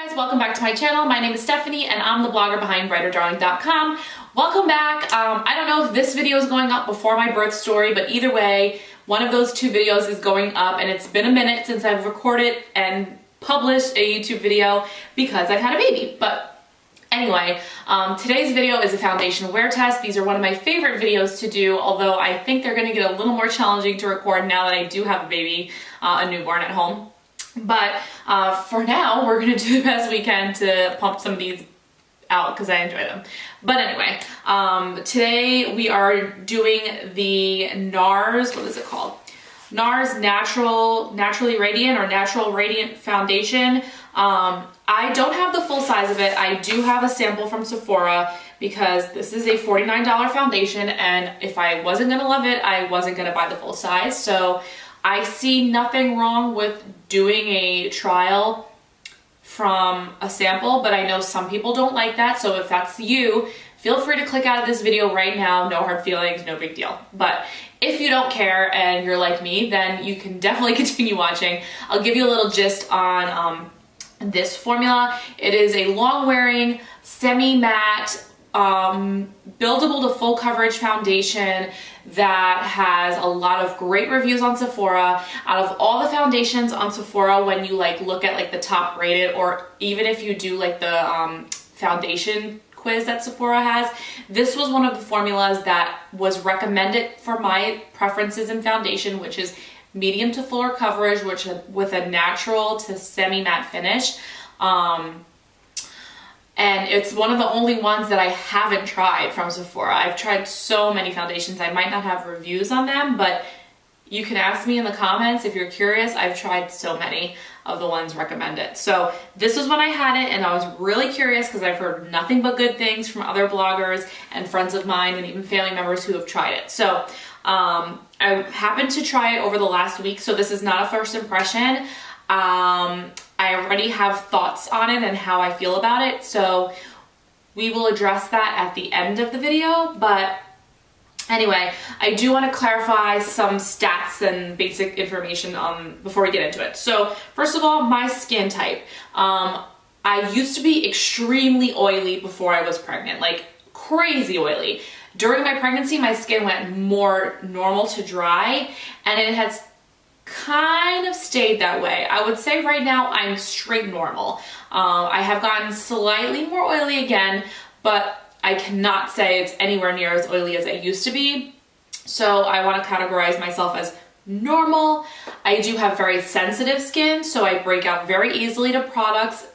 Guys, welcome back to my channel. My name is Stephanie and I'm the blogger behind brighterdarling.com. Welcome back. I don't know if this video is going up before my birth story, but either way, one of those two videos is going up, and it's been a minute since I've recorded and published a YouTube video because I've had a baby. But anyway, today's video is a foundation wear test. These are one of my favorite videos to do, although I think they're going to get a little more challenging to record now that I do have a baby, a newborn at home. But for now, we're going to do the best we can to pump some of these out because I enjoy them. But anyway, today we are doing the NARS, what is it called? NARS Naturally Radiant or Natural Radiant Foundation. I don't have the full size of it. I do have a sample from Sephora because this is a $49 foundation, and if I wasn't going to love it, I wasn't going to buy the full size. So I see nothing wrong with doing a trial from a sample, but I know some people don't like that. So if that's you, feel free to click out of this video right now. No hard feelings, no big deal. But if you don't care and you're like me, then you can definitely continue watching. I'll give you a little gist on this formula. It is a long-wearing, semi-matte, buildable to full coverage foundation that has a lot of great reviews on Sephora. Out of all the foundations on Sephora, when you look at the top rated, or even if you do the foundation quiz that Sephora has, this was one of the formulas that was recommended for my preferences in foundation, which is medium to fuller coverage, with a natural to semi-matte finish. And it's one of the only ones that I haven't tried from Sephora. I've tried so many foundations. I might not have reviews on them, but you can ask me in the comments if you're curious. I've tried so many of the ones recommended. So this was when I had it, and I was really curious because I've heard nothing but good things from other bloggers and friends of mine and even family members who have tried it. So I happened to try it over the last week, so this is not a first impression. I already have thoughts on it and how I feel about it, so we will address that at the end of the video. But anyway, I do want to clarify some stats and basic information before we get into it. So first of all, my skin type. I used to be extremely oily before I was pregnant, like crazy oily. During my pregnancy, my skin went more normal to dry, and it has kind of stayed that way. I would say right now I'm straight normal. I have gotten slightly more oily again, but I cannot say it's anywhere near as oily as I used to be. So I want to categorize myself as normal. I do have very sensitive skin, so I break out very easily to products.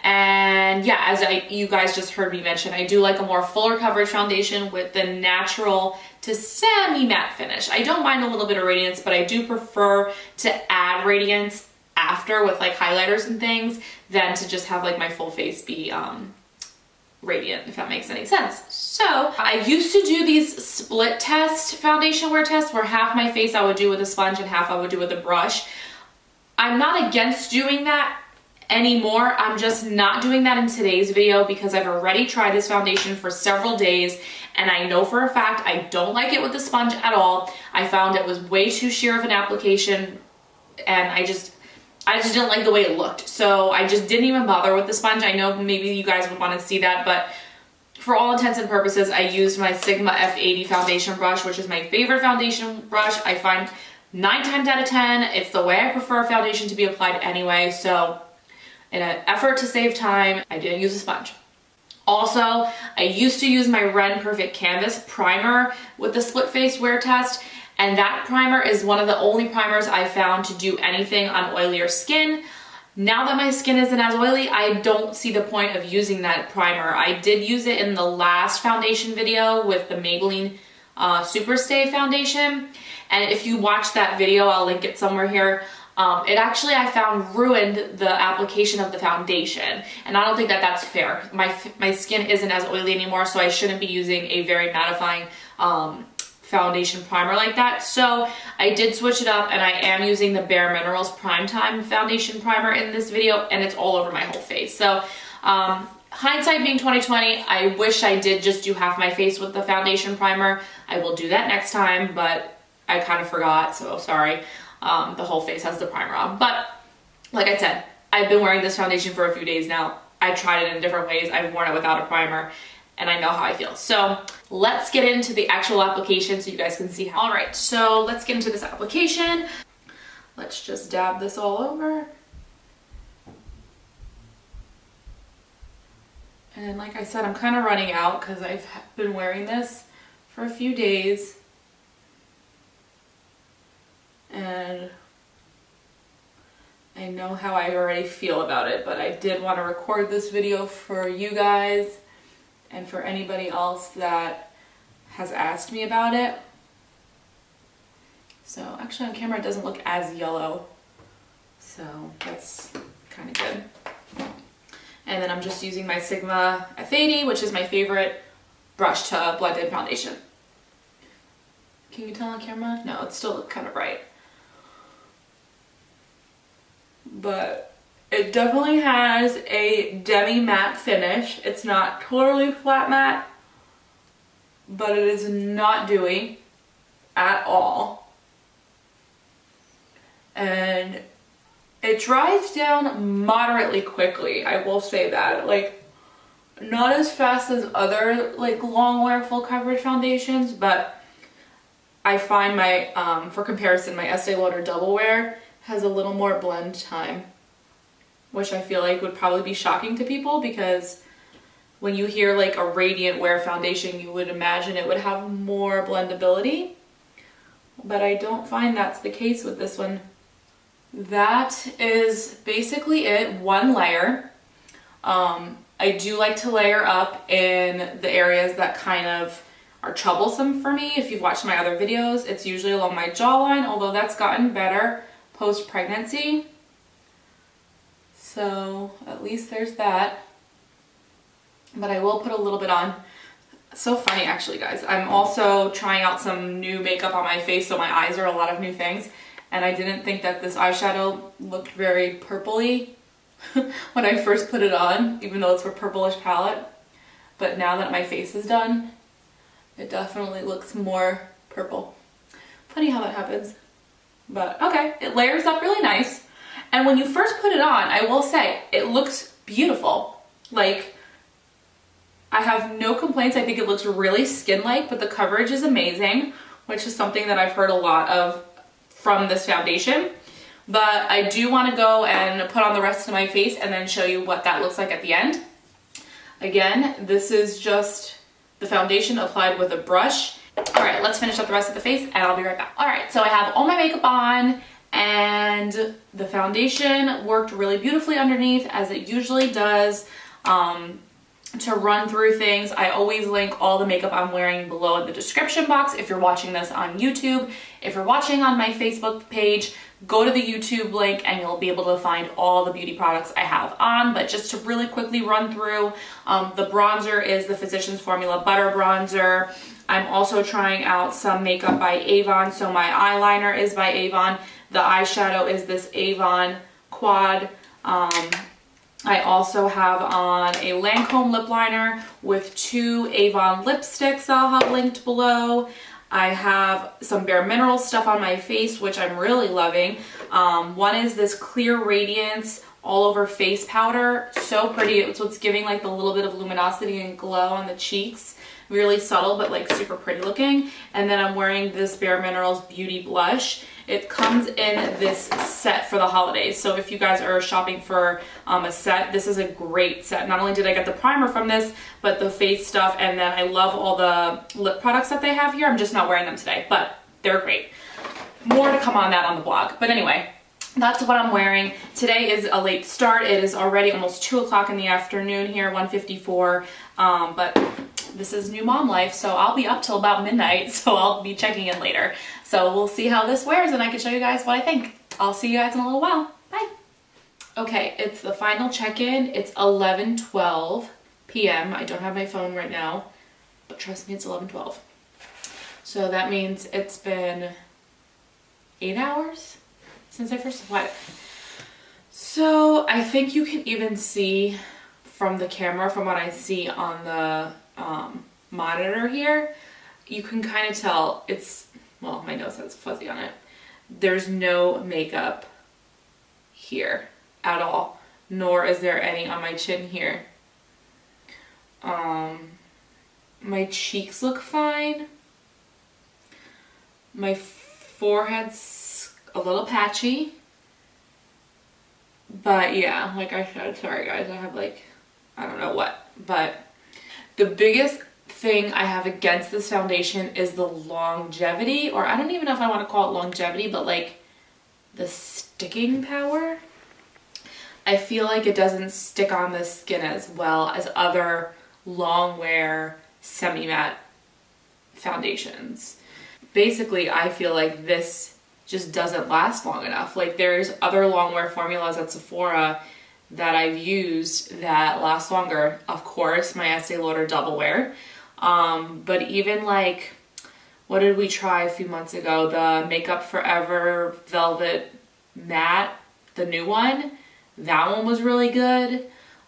And yeah, as you guys just heard me mention, I do like a more fuller coverage foundation with the natural to semi-matte finish. I don't mind a little bit of radiance, but I do prefer to add radiance after with highlighters and things than to just have my full face be radiant, if that makes any sense. So I used to do these split test foundation wear tests where half my face I would do with a sponge and half I would do with a brush. I'm not against doing that anymore. I'm just not doing that in today's video because I've already tried this foundation for several days, and I know for a fact I don't like it with the sponge at all. I found it was way too sheer of an application, and I just didn't like the way it looked. So I just didn't even bother with the sponge. I know maybe you guys would want to see that, but for all intents and purposes, I used my Sigma F80 foundation brush, which is my favorite foundation brush. I find 9 times out of 10, it's the way I prefer foundation to be applied anyway. So in an effort to save time, I didn't use a sponge. Also, I used to use my Ren Perfect Canvas primer with the split face wear test, and that primer is one of the only primers I found to do anything on oilier skin. Now that my skin isn't as oily, I don't see the point of using that primer. I did use it in the last foundation video with the Maybelline Superstay foundation, and if you watch that video, I'll link it somewhere here. It actually, I found, ruined the application of the foundation, and I don't think that that's fair. My skin isn't as oily anymore, so I shouldn't be using a very mattifying foundation primer like that. So I did switch it up, and I am using the Bare Minerals Primetime foundation primer in this video, and it's all over my whole face. So hindsight being 2020, I wish I did just do half my face with the foundation primer. I will do that next time, but I kind of forgot, so sorry. The whole face has the primer on. But like I said, I've been wearing this foundation for a few days now. I tried it in different ways. I've worn it without a primer and I know how I feel. So let's get into the actual application so you guys can see how. All right, so let's get into this application. Let's just dab this all over. And like I said, I'm kind of running out because I've been wearing this for a few days. And I know how I already feel about it, but I did want to record this video for you guys and for anybody else that has asked me about it. So actually on camera it doesn't look as yellow, so that's kind of good. And then I'm just using my Sigma F80, which is my favorite brush to blend in foundation. Can you tell on camera? No, it still looks kind of bright. But it definitely has a demi-matte finish. It's not totally flat matte, but it is not dewy at all. And it dries down moderately quickly, I will say that. Like, not as fast as other like Longwear full coverage foundations, but I find my, for comparison, my Estee Lauder Double Wear has a little more blend time, which I feel like would probably be shocking to people because when you hear like a Radiant Wear foundation, you would imagine it would have more blendability, but I don't find that's the case with this one. That is basically it, one layer. I do like to layer up in the areas that kind of are troublesome for me. If you've watched my other videos, it's usually along my jawline, although that's gotten better post-pregnancy. So at least there's that. But I will put a little bit on. So funny actually, guys. I'm also trying out some new makeup on my face, so my eyes are a lot of new things. And I didn't think that this eyeshadow looked very purpley when I first put it on, even though it's a purplish palette. But now that my face is done, it definitely looks more purple. Funny how that happens. But okay, it layers up really nice. And when you first put it on, I will say, it looks beautiful. Like, I have no complaints. I think it looks really skin-like, but the coverage is amazing, which is something that I've heard a lot of from this foundation. But I do want to go and put on the rest of my face and then show you what that looks like at the end. Again, this is just the foundation applied with a brush. All right, let's finish up the rest of the face and I'll be right back. All right, so I have all my makeup on and the foundation worked really beautifully underneath, as it usually does. To run through things, I always link all the makeup I'm wearing below in the description box if you're watching this on YouTube. If you're watching on my Facebook page, go to the YouTube link and you'll be able to find all the beauty products I have on. But just to really quickly run through, the bronzer is the Physicians Formula Butter Bronzer. I'm also trying out some makeup by Avon, so my eyeliner is by Avon. The eyeshadow is this Avon Quad. I also have on a Lancome lip liner with 2 Avon lipsticks I'll have linked below. I have some Bare Minerals stuff on my face, which I'm really loving. One is this Clear Radiance all over face powder. So pretty. It's what's giving like the little bit of luminosity and glow on the cheeks. Really subtle, but like super pretty looking. And then I'm wearing this Bare Minerals Beauty Blush. It comes in this set for the holidays. So if you guys are shopping for a set, this is a great set. Not only did I get the primer from this, but the face stuff. And then I love all the lip products that they have here. I'm just not wearing them today, but they're great. More to come on that on the blog. But anyway, that's what I'm wearing. Today is a late start. It is already almost 2 o'clock in the afternoon here, 1:54. But this is new mom life, so I'll be up till about midnight, so I'll be checking in later. So we'll see how this wears and I can show you guys what I think. I'll see you guys in a little while. Bye. Okay, it's the final check-in. It's 11:12 p.m. I don't have my phone right now, but trust me, it's 11:12. So that means it's been 8 hours since I first applied it. So I think you can even see from the camera, from what I see on the monitor here, you can kind of tell it's, well, my nose has fuzzy on it. There's no makeup here at all. nor is there any on my chin here. My cheeks look fine. My forehead's a little patchy. But yeah, like I said, sorry guys, I have like, I don't know what. But the biggest thing I have against this foundation is the longevity, or I don't even know if I want to call it longevity, but like the sticking power. I feel like it doesn't stick on the skin as well as other Longwear semi-matte foundations. Basically, I feel like this just doesn't last long enough. Like there's other Longwear formulas at Sephora that I've used that last longer. Of course, my Estee Lauder Double Wear. But even like, what did we try a few months ago? The Makeup Forever Velvet Matte, the new one. That one was really good.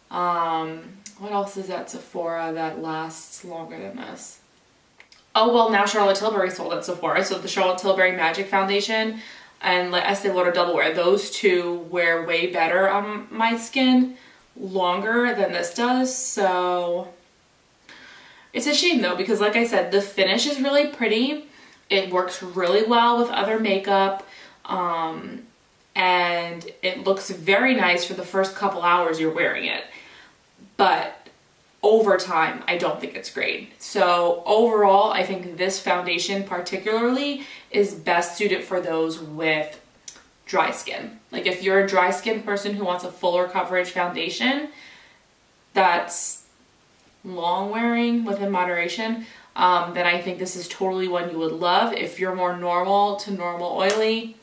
What else is at Sephora that lasts longer than this? Oh, well, now Charlotte Tilbury sold at Sephora. So the Charlotte Tilbury Magic Foundation and like Estee Lauder Double Wear, those two wear way better on my skin longer than this does. So it's a shame though, because like I said, the finish is really pretty. It works really well with other makeup. And it looks very nice for the first couple hours you're wearing it. But over time, I don't think it's great. So overall, I think this foundation particularly is best suited for those with dry skin. Like if you're a dry skin person who wants a fuller coverage foundation that's long wearing within moderation, then I think this is totally one you would love. If you're more normal to normal oily,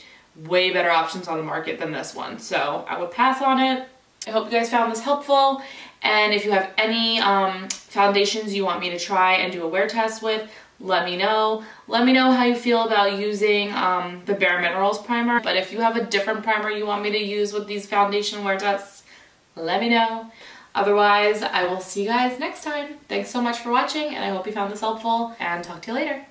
way better options on the market than this one. So I would pass on it. I hope you guys found this helpful. And if you have any foundations you want me to try and do a wear test with, let me know. Let me know how you feel about using the Bare Minerals primer. But if you have a different primer you want me to use with these foundation wear tests, let me know. Otherwise, I will see you guys next time. Thanks so much for watching, and I hope you found this helpful, and talk to you later.